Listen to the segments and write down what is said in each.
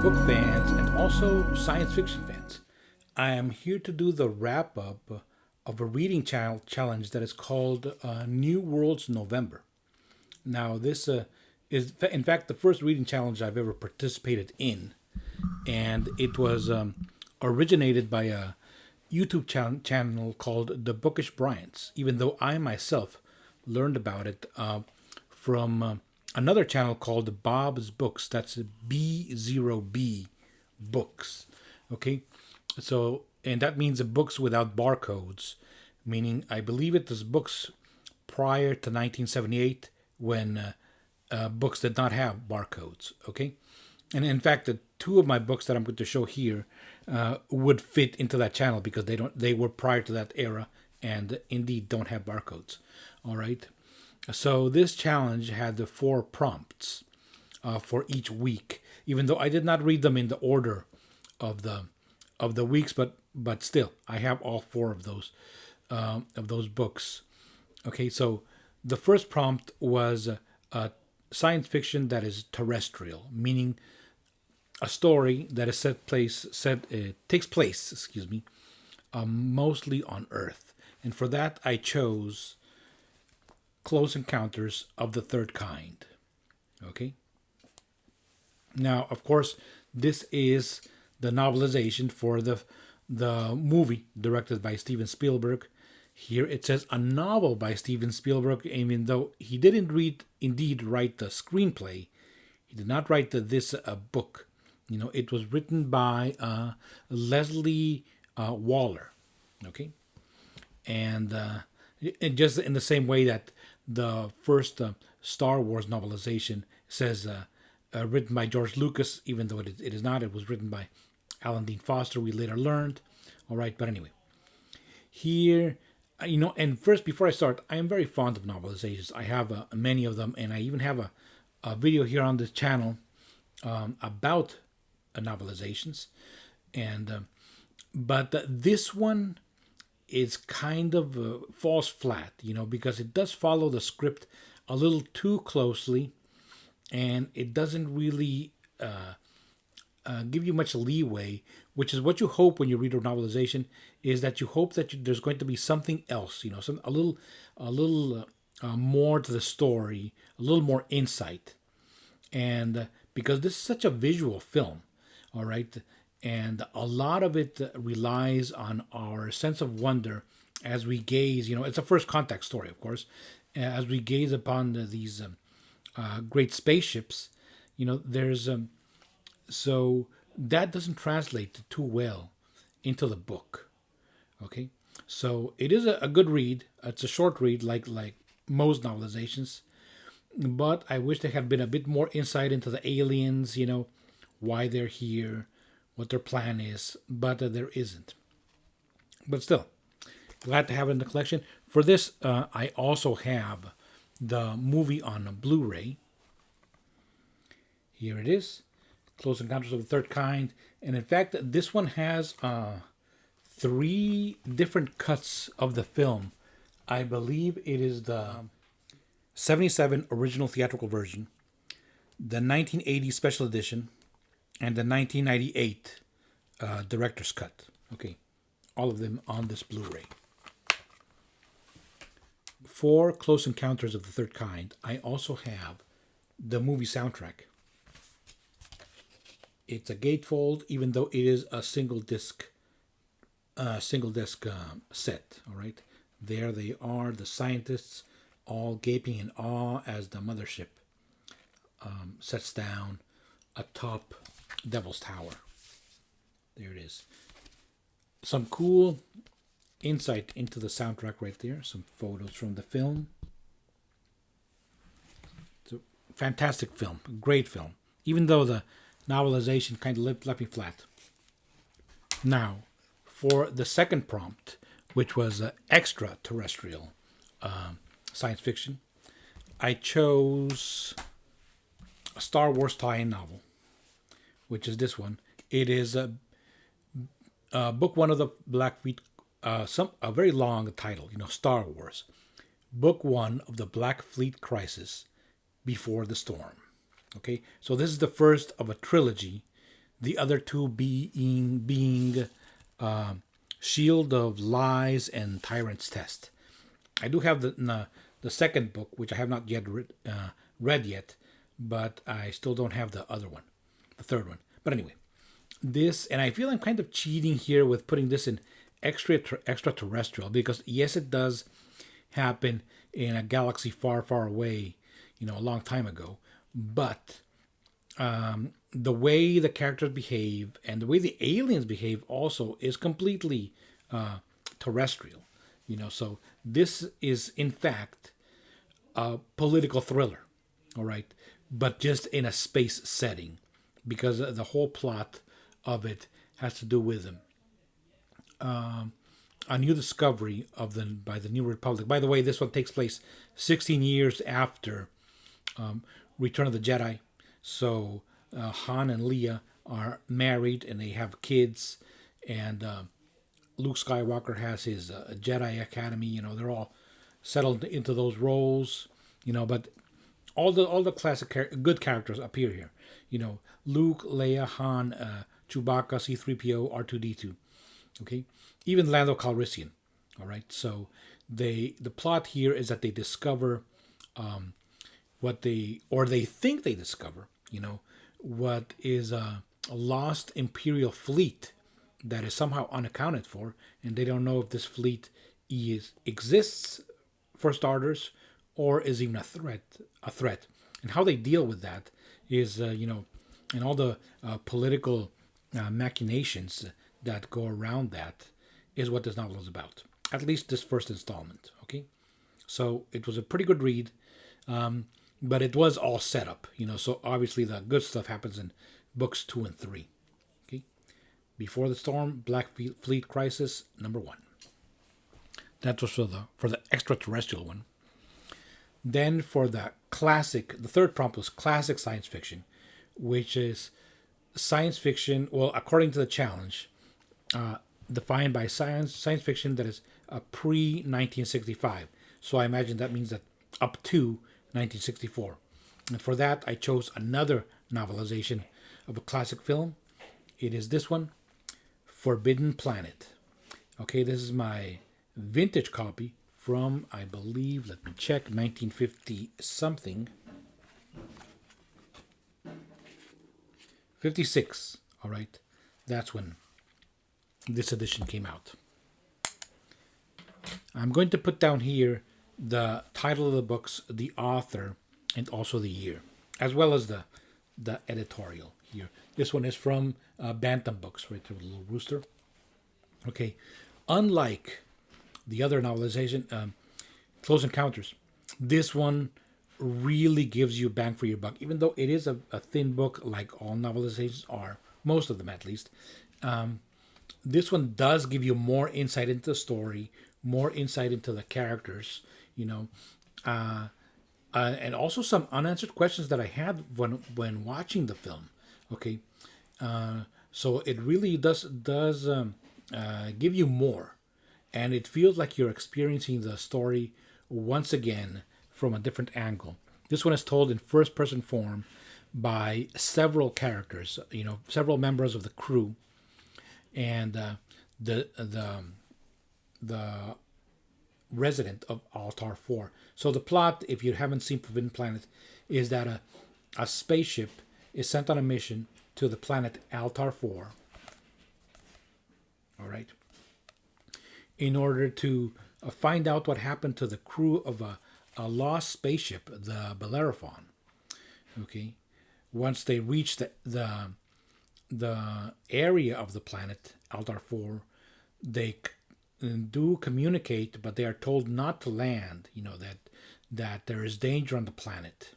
book fans and also science fiction fans. I am here to do the wrap up of a reading challenge that is called New Worlds November. Now, this is, in fact, the first reading challenge I've ever participated in, and it was originated by a YouTube channel called The Bookish Bryants, even though I myself learned about it from another channel called Bob's Books. That's B0B Books. Okay, so, and that means books without barcodes, meaning I believe it was books prior to 1978 when books did not have barcodes. Okay, and in fact, the two of my books that I'm going to show here would fit into that channel because they were prior to that era and indeed don't have barcodes. All right. So this challenge had the 4 prompts for each week, even though I did not read them in the order of the weeks, but still I have all 4 of those books. Okay, so the first prompt was science fiction that is terrestrial, meaning a story that is takes place, mostly on Earth, and for that I chose Close Encounters of the Third Kind. Okay. Now, of course, this is the novelization for the movie directed by Steven Spielberg. Here it says a novel by Steven Spielberg, even though he didn't indeed write the screenplay. He did not write this book. You know, it was written by Leslie Waller. Okay, and just in the same way that the first Star Wars novelization says written by George Lucas, even though it is not. It was written by Alan Dean Foster, we later learned. All right, but anyway. Here, and first, before I start, I am very fond of novelizations. I have many of them, and I even have a video here on this channel about novelizations. And but this one is kind of falls flat, because it does follow the script a little too closely, and it doesn't really give you much leeway, which is what you hope when you read a novelization, is that you hope that there's going to be something else, a little more to the story, a little more insight, and because this is such a visual film, all right. And a lot of it relies on our sense of wonder as we gaze. It's a first contact story, of course. As we gaze upon these great spaceships, there's so that doesn't translate too well into the book. Okay, so it is a good read. It's a short read, like most novelizations, but I wish there had been a bit more insight into the aliens. Why they're here, what their plan is, but there isn't. But still, glad to have it in the collection. For this, I also have the movie on Blu-ray. Here it is, Close Encounters of the Third Kind. And in fact, this one has 3 different cuts of the film. I believe it is the 77 original theatrical version, the 1980 special edition, and the 1998 director's cut. Okay, all of them on this Blu-ray. For Close Encounters of the Third Kind, I also have the movie soundtrack. It's a gatefold, even though it is a single disc set. All right, there they are, the scientists, all gaping in awe as the mothership sets down atop Devil's Tower. There it is. Some cool insight into the soundtrack right there. Some photos from the film. It's a fantastic film. Great film. Even though the novelization kind of left me flat. Now, for the second prompt, which was extraterrestrial science fiction, I chose a Star Wars tie-in novel, which is this one. It is book 1 of the Black Fleet, a very long title, Star Wars. Book 1 of the Black Fleet Crisis, Before the Storm. Okay, so this is the first of a trilogy The other two being Shield of Lies and Tyrant's Test. I do have the second book, which I have not yet read yet, but I still don't have the other one, the third one. But anyway, this, and I feel I'm kind of cheating here with putting this in extraterrestrial, because yes, it does happen in a galaxy far, far away, a long time ago. But the way the characters behave and the way the aliens behave also is completely terrestrial. So this is in fact a political thriller, all right, but just in a space setting, because the whole plot of it has to do with a new discovery by the New Republic. By the way, this one takes place 16 years after Return of the Jedi. So Han and Leia are married and they have kids, and Luke Skywalker has his Jedi Academy. They're all settled into those roles. But all the classic good characters appear here. Luke, Leia, Han, Chewbacca, C-3PO, R2-D2. Okay, even Lando Calrissian. All right, so the plot here is that they discover they think they discover, what is a lost Imperial fleet that is somehow unaccounted for, and they don't know if this fleet exists, for starters, or is even a threat. And how they deal with that is, and all the political machinations that go around that is what this novel is about. At least this first installment. Okay, so it was a pretty good read, but it was all set up. So obviously the good stuff happens in books 2 and 3. Okay, Before the Storm, Black Fleet Crisis, number 1. That was for the extraterrestrial one. Then for the classic, the third prompt was classic science fiction, which is science fiction, well, according to the challenge, defined by science fiction that is pre-1965. So I imagine that means that up to 1964. And for that, I chose another novelization of a classic film. It is this one, Forbidden Planet. Okay, this is my vintage copy from, I believe, let me check, 1950 something. 56, all right. That's when this edition came out. I'm going to put down here the title of the books, the author, and also the year, as well as the editorial here. This one is from Bantam Books, right there with a little rooster. Okay, unlike the other novelization, Close Encounters, this one really gives you bang for your buck, even though it is a thin book, like all novelizations are, most of them at least. This one does give you more insight into the story, more insight into the characters, and also some unanswered questions that I had when watching the film. Okay, so it really does give you more, and it feels like you're experiencing the story once again from a different angle. This one is told in first-person form by several characters, several members of the crew, and the resident of Altar 4. So the plot, if you haven't seen Forbidden Planet, is that a spaceship is sent on a mission to the planet Altar 4. All right. In order to find out what happened to the crew of a lost spaceship, the Bellerophon. Okay. Once they reach the area of the planet Altar 4, they do communicate, but they are told not to land. That there is danger on the planet,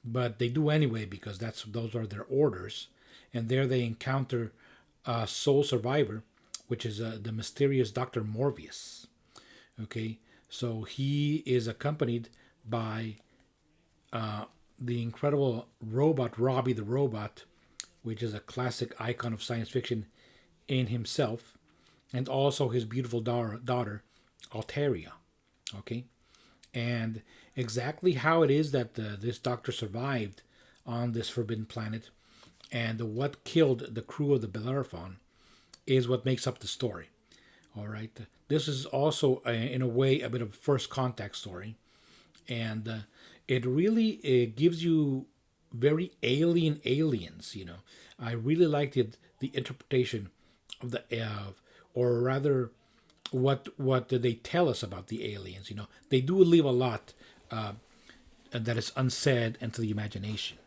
but they do anyway because those are their orders. And there they encounter a sole survivor, which is the mysterious Dr. Morbius. Okay, so he is accompanied by the incredible robot Robbie the Robot, which is a classic icon of science fiction in himself, and also his beautiful daughter Alteria. Okay, and exactly how it is that this doctor survived on this forbidden planet, and what killed the crew of the Bellerophon is what makes up the story. All right. This is also, in a way, a bit of a first contact story, and it really gives you very alien aliens. I really liked the interpretation of or rather, what they tell us about the aliens. They do leave a lot that is unsaid and to the imagination.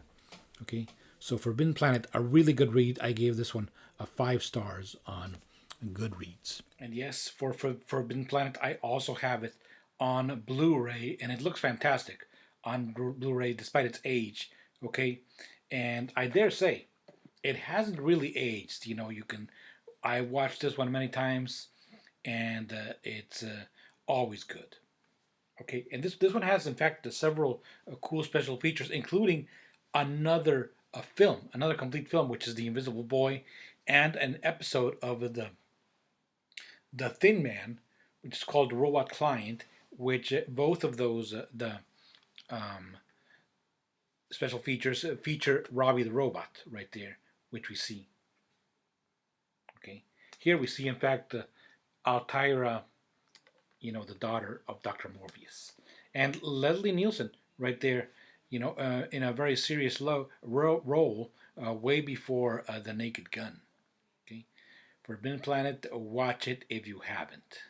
Okay, so Forbidden Planet, a really good read. I gave this one a 5 stars on Goodreads. And yes, for Forbidden Planet, I also have it on Blu-ray, and it looks fantastic on Blu-ray despite its age. Okay, and I dare say it hasn't really aged. I watched this one many times, and it's always good. Okay, and this one has in fact several cool special features, including another complete film, which is The Invisible Boy, and an episode of the Thin Man, which is called The Robot Client, which both of those the special features feature Robbie the Robot right there, which we see. Okay, here we see in fact Altaira, the daughter of Dr. Morbius, and Leslie Nielsen right there, in a very serious role, way before The Naked Gun. Okay, Forbidden Planet, watch it if you haven't.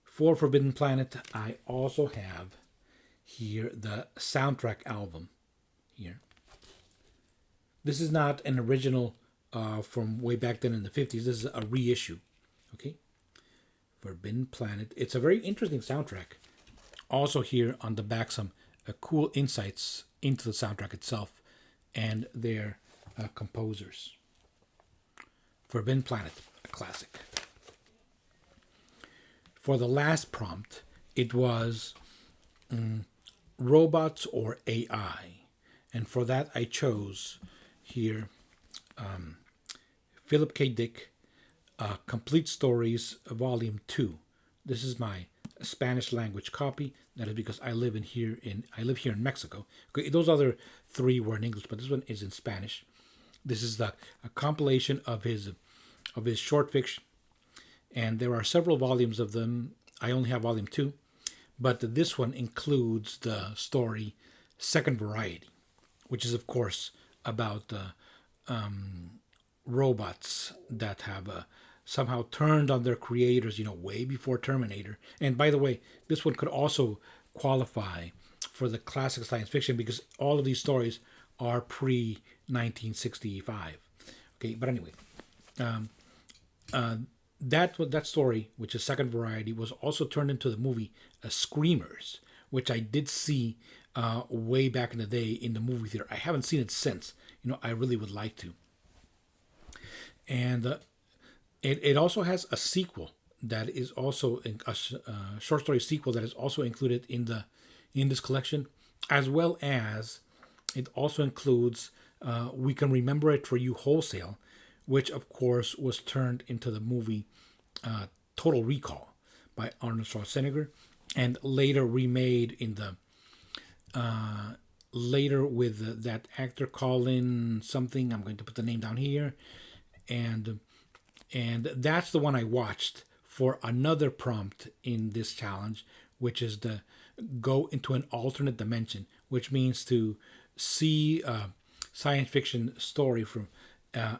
For Forbidden Planet, I also have here the soundtrack album. Here, this is not an original from way back then in the 50s. This is a reissue. Okay, Forbidden Planet. It's a very interesting soundtrack. Also here on the back, some cool insights into the soundtrack itself and their composers. Forbidden Planet, a classic. For the last prompt, it was robots or AI. And for that, I chose here Philip K. Dick, Complete Stories, Volume 2. This is my Spanish language copy. That is because I live here in Mexico. Okay, those other 3 were in English, but this one is in Spanish. This is a compilation of his short fiction, and there are several volumes of them. I only have Volume 2, but this one includes the story Second Variety, which is of course about robots that have somehow turned on their creators, way before Terminator. And by the way, this one could also qualify for the classic science fiction because all of these stories are pre 1965. Okay, but anyway, that story, which is Second Variety, was also turned into the movie Screamers, which I did see way back in the day in the movie theater. I haven't seen it since. I really would like to. And it also has a sequel that is also a short story sequel that is also included in this collection, as well as it also includes We Can Remember It For You Wholesale, which of course was turned into the movie Total Recall by Arnold Schwarzenegger, and later remade in the later with that actor Colin something. I'm going to put the name down here, and that's the one I watched for another prompt in this challenge, which is the go into an alternate dimension, which means to see a science fiction story from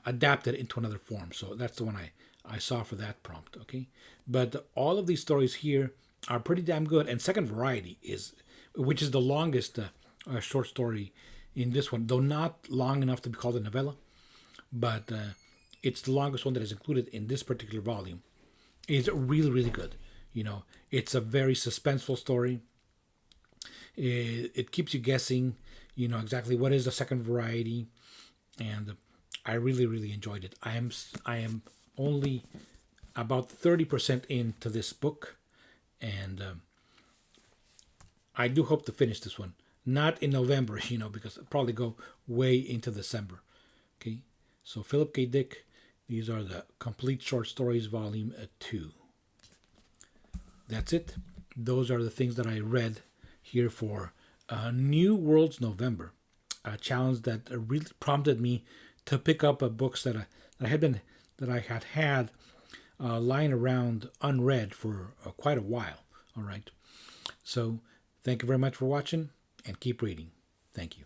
adapted into another form. So that's the one I saw for that prompt. Okay, but all of these stories here are pretty damn good. And Second Variety which is the longest short story in this one, though not long enough to be called a novella, but it's the longest one that is included in this particular volume. It's really, really good. It's a very suspenseful story. It keeps you guessing, exactly what is the Second Variety, and I really, really enjoyed it. I am only about 30% into this book, and I do hope to finish this one. Not in November, because it'll probably go way into December. Okay, so Philip K. Dick, these are the Complete Short Stories, Volume 2. That's it. Those are the things that I read here for New Worlds November, a challenge that really prompted me to pick up books that I had lying around unread for quite a while. All right. So thank you very much for watching, and keep reading. Thank you.